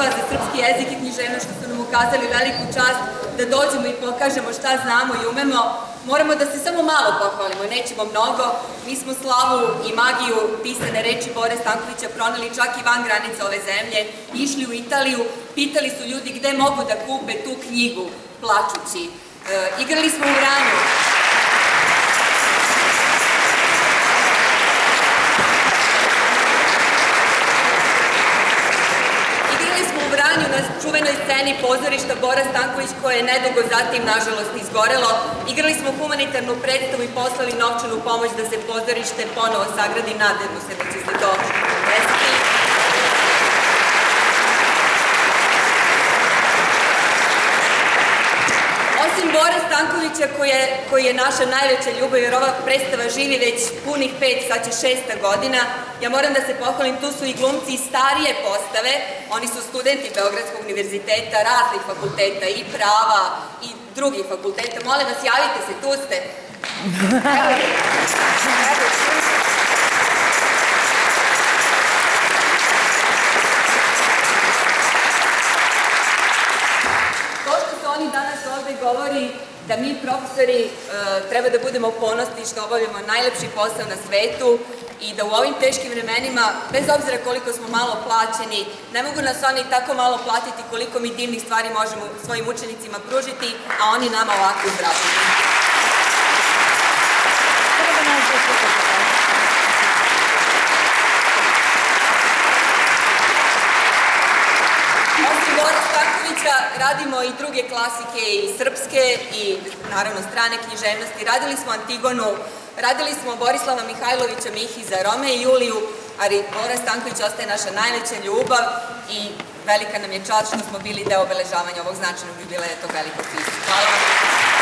ljubav za srpski jezik i književnost, što su nam ukazali veliku čast da dođemo i pokažemo šta znamo i umemo. Moramo da se samo malo pohvalimo, nećemo mnogo. Mi smo slavu i magiju pisane reči Bore Stankovića proneli čak i van granica ove zemlje, išli u Italiju, pitali su ljudi gde mogu da kupe tu knjigu, plačući. Igrali smo u Vranju. Na čuvenoj sceni pozorišta Bora Stanković, koje je nedugo zatim, nažalost, izgorelo. Igrali smo humanitarnu predstavu i poslali novčanu pomoć da se pozorište ponovo sagradi. Nadamo se da će se to desiti. Osim Bore Stankovića, koji je naša najveća ljubav, jer ova predstava živi već punih 5, sad će 6. godina, ja moram da se pohvalim, tu su i glumci starije postave, oni su studenti Beogradskog univerziteta, raznih fakulteta i prava i drugih fakulteta. Molim vas, javite se, tu ste. Oni danas ovde govori da mi profesori treba da budemo ponosni što obavljamo najlepši posao na svetu i da u ovim teškim vremenima, bez obzira koliko smo malo plaćeni, ne mogu nas oni tako malo platiti koliko mi divnih stvari možemo svojim učenicima pružiti, a oni nama ovako uzvratiti. Radimo i druge klasike i srpske i naravno strane književnosti. Radili smo Antigonu, radili smo Borislava Mihajlovića Mihi za Rome i Juliju, ali Bora Stanković ostaje naša najveća ljubav i velika nam je čast što smo bili deo obeležavanja ovog značajnog jubileja tog velikog pisma. Hvala vam.